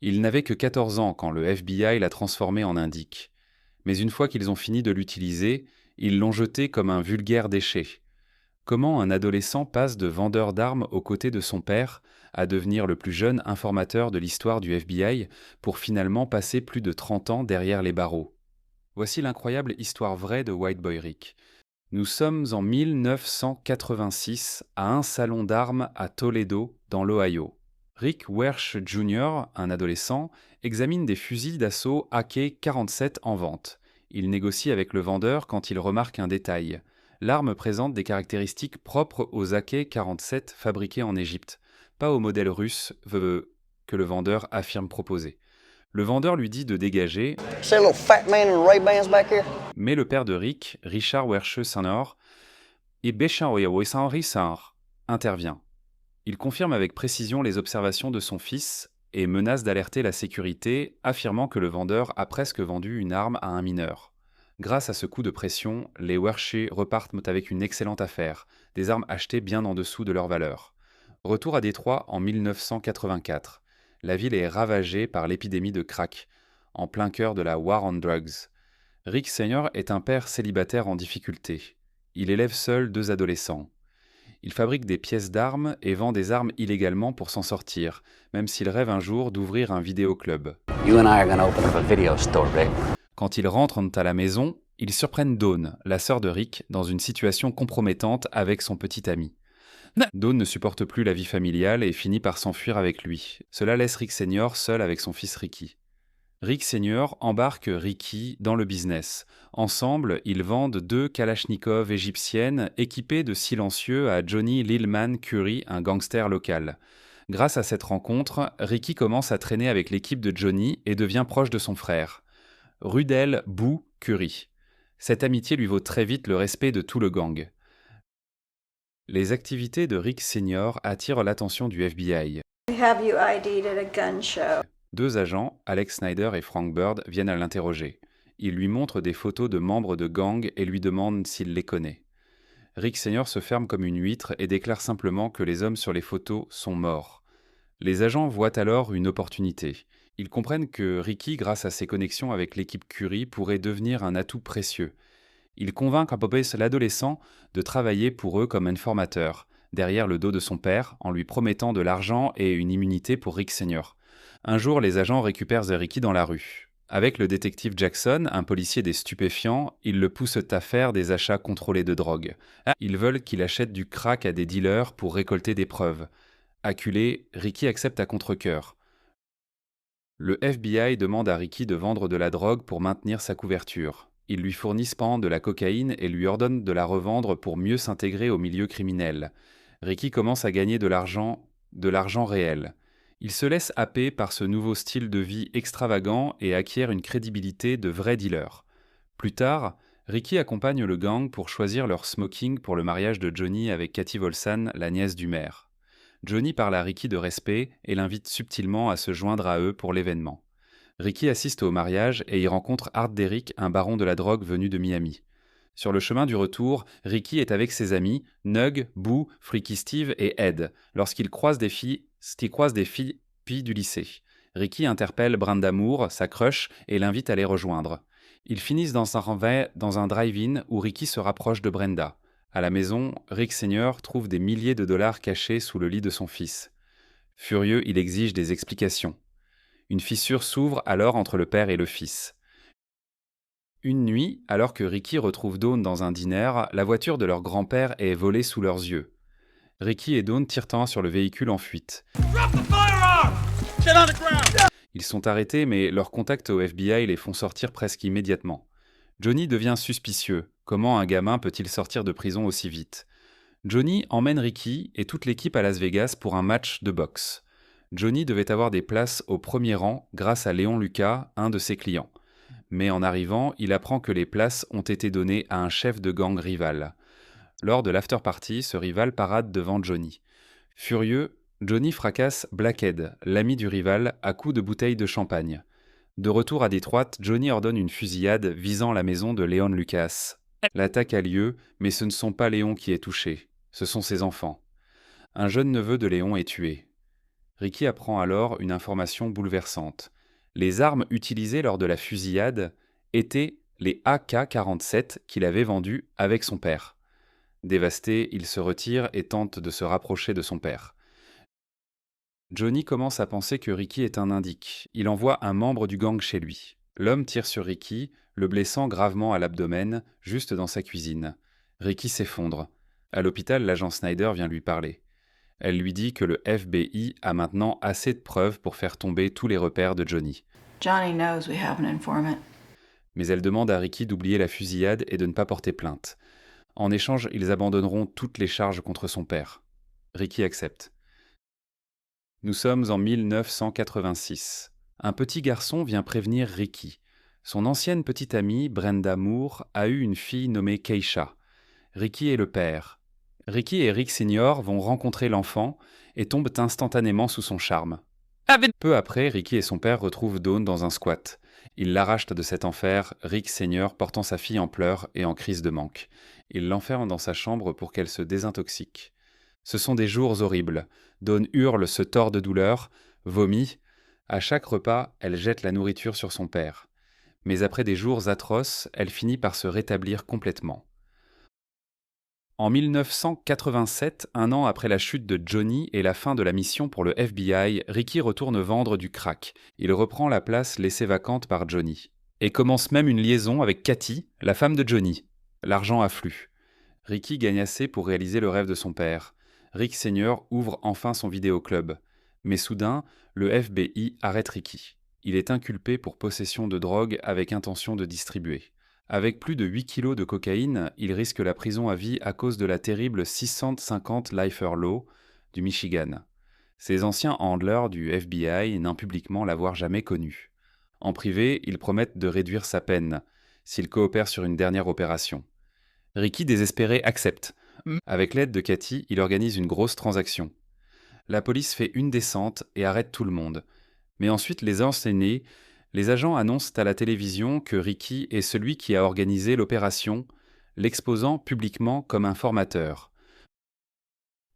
Il n'avait que 14 ans quand le FBI l'a transformé en indique. Mais une fois qu'ils ont fini de l'utiliser, ils l'ont jeté comme un vulgaire déchet. Comment un adolescent passe de vendeur d'armes aux côtés de son père à devenir le plus jeune informateur de l'histoire du FBI pour finalement passer plus de 30 ans derrière les barreaux? Voici l'incroyable histoire vraie de White Boy Rick. Nous sommes en 1986 à un salon d'armes à Toledo, dans l'Ohio. Rick Wersch Jr., un adolescent, examine des fusils d'assaut AK-47 en vente. Il négocie avec le vendeur quand il remarque un détail. L'arme présente des caractéristiques propres aux AK-47 fabriqués en Égypte, pas au modèle russe que le vendeur affirme proposer. Le vendeur lui dit de dégager, See a little fat man in Ray-Bans back here? mais le père de Rick, Richard Wersch Sr., intervient. Il confirme avec précision les observations de son fils et menace d'alerter la sécurité, affirmant que le vendeur a presque vendu une arme à un mineur. Grâce à ce coup de pression, les Wershey repartent avec une excellente affaire, des armes achetées bien en dessous de leur valeur. Retour à Détroit en 1984. La ville est ravagée par l'épidémie de crack, en plein cœur de la War on Drugs. Rick Senior est un père célibataire en difficulté. Il élève seul 2 adolescents. Il fabrique des pièces d'armes et vend des armes illégalement pour s'en sortir, même s'il rêve un jour d'ouvrir un vidéoclub. You and I are gonna open up a video store, Rick. Quand ils rentrent à la maison, ils surprennent Dawn, la sœur de Rick, dans une situation compromettante avec son petit ami. Dawn ne supporte plus la vie familiale et finit par s'enfuir avec lui. Cela laisse Rick Senior seul avec son fils Ricky. Rick Senior embarque Ricky dans le business. Ensemble, ils vendent 2 Kalachnikov égyptiennes équipées de silencieux à Johnny Lilman Curry, un gangster local. Grâce à cette rencontre, Ricky commence à traîner avec l'équipe de Johnny et devient proche de son frère, Rudel Boo Curry. Cette amitié lui vaut très vite le respect de tout le gang. Les activités de Rick Senior attirent l'attention du FBI. We have you ID'd at a gun show. 2 agents, Alex Snyder et Frank Bird, viennent à l'interroger. Ils lui montrent des photos de membres de gangs et lui demandent s'il les connaît. Rick Senior se ferme comme une huître et déclare simplement que les hommes sur les photos sont morts. Les agents voient alors une opportunité. Ils comprennent que Ricky, grâce à ses connexions avec l'équipe Curie, pourrait devenir un atout précieux. Ils convainquent l'adolescent de travailler pour eux comme informateur, derrière le dos de son père, en lui promettant de l'argent et une immunité pour Rick Senior. Un jour, les agents récupèrent Ricky dans la rue. Avec le détective Jackson, un policier des stupéfiants, ils le poussent à faire des achats contrôlés de drogue. Ils veulent qu'il achète du crack à des dealers pour récolter des preuves. Acculé, Ricky accepte à contre-cœur. Le FBI demande à Ricky de vendre de la drogue pour maintenir sa couverture. Ils lui fournissent cependant de la cocaïne et lui ordonnent de la revendre pour mieux s'intégrer au milieu criminel. Ricky commence à gagner de l'argent réel. Il se laisse happer par ce nouveau style de vie extravagant et acquiert une crédibilité de vrai dealer. Plus tard, Ricky accompagne le gang pour choisir leur smoking pour le mariage de Johnny avec Cathy Volsan, la nièce du maire. Johnny parle à Ricky de respect et l'invite subtilement à se joindre à eux pour l'événement. Ricky assiste au mariage et y rencontre Art Derrick, un baron de la drogue venu de Miami. Sur le chemin du retour, Ricky est avec ses amis, Nug, Boo, Freaky Steve et Ed, lorsqu'il croise des filles du lycée. Ricky interpelle Brenda Moore, sa crush, et l'invite à les rejoindre. Ils finissent dans un drive-in où Ricky se rapproche de Brenda. À la maison, Rick Senior trouve des milliers de dollars cachés sous le lit de son fils. Furieux, il exige des explications. Une fissure s'ouvre alors entre le père et le fils. Une nuit, alors que Ricky retrouve Dawn dans un diner, la voiture de leur grand-père est volée sous leurs yeux. Ricky et Dawn tirent sur le véhicule en fuite. Ils sont arrêtés, mais leurs contacts au FBI les font sortir presque immédiatement. Johnny devient suspicieux. Comment un gamin peut-il sortir de prison aussi vite? Johnny emmène Ricky et toute l'équipe à Las Vegas pour un match de boxe. Johnny devait avoir des places au premier rang grâce à Léon Lucas, un de ses clients. Mais en arrivant, il apprend que les places ont été données à un chef de gang rival. Lors de l'after-party, ce rival parade devant Johnny. Furieux, Johnny fracasse Blackhead, l'ami du rival, à coups de bouteilles de champagne. De retour à Détroit, Johnny ordonne une fusillade visant la maison de Léon Lucas. L'attaque a lieu, mais ce ne sont pas Léon qui est touché, ce sont ses enfants. Un jeune neveu de Léon est tué. Ricky apprend alors une information bouleversante. Les armes utilisées lors de la fusillade étaient les AK-47 qu'il avait vendues avec son père. Dévasté, il se retire et tente de se rapprocher de son père. Johnny commence à penser que Ricky est un indique. Il envoie un membre du gang chez lui. L'homme tire sur Ricky, le blessant gravement à l'abdomen, juste dans sa cuisine. Ricky s'effondre. À l'hôpital, l'agent Snyder vient lui parler. Elle lui dit que le FBI a maintenant assez de preuves pour faire tomber tous les repères de Johnny. Johnny knows we have an informant. Mais elle demande à Ricky d'oublier la fusillade et de ne pas porter plainte. En échange, ils abandonneront toutes les charges contre son père. Ricky accepte. Nous sommes en 1986. Un petit garçon vient prévenir Ricky. Son ancienne petite amie, Brenda Moore, a eu une fille nommée Keisha. Ricky est le père. Ricky et Rick Senior vont rencontrer l'enfant et tombent instantanément sous son charme. Peu après, Ricky et son père retrouvent Dawn dans un squat. Ils l'arrachent de cet enfer, Rick Senior portant sa fille en pleurs et en crise de manque. Ils l'enferment dans sa chambre pour qu'elle se désintoxique. Ce sont des jours horribles. Dawn hurle, se tord de douleur, vomit. À chaque repas, elle jette la nourriture sur son père. Mais après des jours atroces, elle finit par se rétablir complètement. En 1987, un an après la chute de Johnny et la fin de la mission pour le FBI, Ricky retourne vendre du crack. Il reprend la place laissée vacante par Johnny. Et commence même une liaison avec Cathy, la femme de Johnny. L'argent afflue. Ricky gagne assez pour réaliser le rêve de son père. Rick Senior ouvre enfin son vidéoclub. Mais soudain, le FBI arrête Ricky. Il est inculpé pour possession de drogue avec intention de distribuer. Avec plus de 8 kilos de cocaïne, il risque la prison à vie à cause de la terrible 650 Lifer Law du Michigan. Ses anciens handlers du FBI n'ont publiquement l'avoir jamais connu. En privé, ils promettent de réduire sa peine s'il coopère sur une dernière opération. Ricky, désespéré, accepte. Avec l'aide de Cathy, il organise une grosse transaction. La police fait une descente et arrête tout le monde. Mais ensuite, les agents annoncent à la télévision que Ricky est celui qui a organisé l'opération, l'exposant publiquement comme un formateur.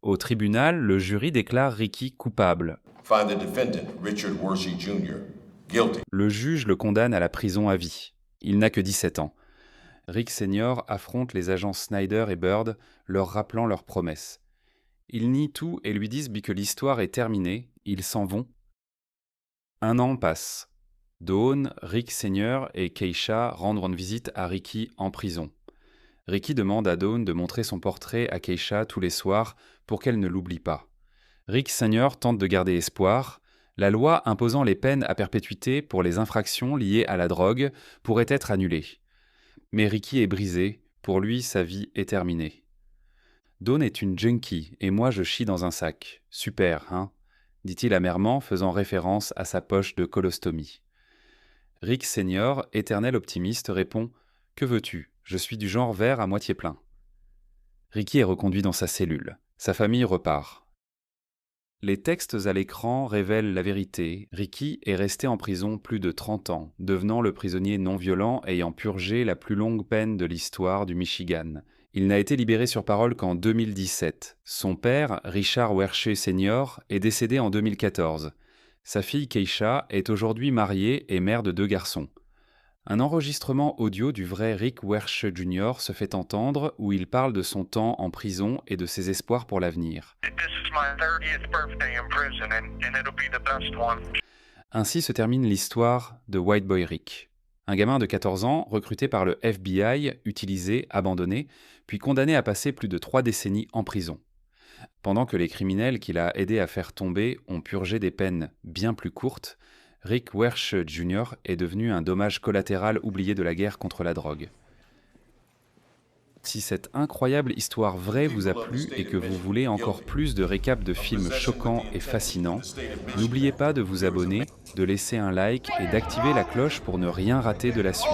Au tribunal, le jury déclare Ricky coupable. Find the defendant, Richard Wershe Jr. guilty. Le juge le condamne à la prison à vie. Il n'a que 17 ans. Rick Senior affronte les agents Snyder et Bird, leur rappelant leurs promesses. Ils nient tout et lui disent que l'histoire est terminée, ils s'en vont. Un an passe. Dawn, Rick Senior et Keisha rendent visite à Ricky en prison. Ricky demande à Dawn de montrer son portrait à Keisha tous les soirs pour qu'elle ne l'oublie pas. Rick Senior tente de garder espoir. La loi imposant les peines à perpétuité pour les infractions liées à la drogue pourrait être annulée. Mais Ricky est brisé, pour lui sa vie est terminée. Dawn est une junkie et moi je chie dans un sac. Super, hein ? Dit-il amèrement, faisant référence à sa poche de colostomie. Rick Senior, éternel optimiste, répond « Que veux-tu ? Je suis du genre verre à moitié plein. » Ricky est reconduit dans sa cellule. Sa famille repart. Les textes à l'écran révèlent la vérité. Ricky est resté en prison plus de 30 ans, devenant le prisonnier non violent ayant purgé la plus longue peine de l'histoire du Michigan. Il n'a été libéré sur parole qu'en 2017. Son père, Richard Wershe Senior, est décédé en 2014. Sa fille Keisha est aujourd'hui mariée et mère de 2 garçons. Un enregistrement audio du vrai Rick Wershe Jr. se fait entendre où il parle de son temps en prison et de ses espoirs pour l'avenir. Ainsi se termine l'histoire de White Boy Rick. Un gamin de 14 ans, recruté par le FBI, utilisé, abandonné, puis condamné à passer plus de 3 décennies en prison. Pendant que les criminels qu'il a aidés à faire tomber ont purgé des peines bien plus courtes, Rick Wershe Jr. est devenu un dommage collatéral oublié de la guerre contre la drogue. Si cette incroyable histoire vraie vous a plu et que vous voulez encore plus de récaps de films choquants et fascinants, n'oubliez pas de vous abonner, de laisser un like et d'activer la cloche pour ne rien rater de la suite.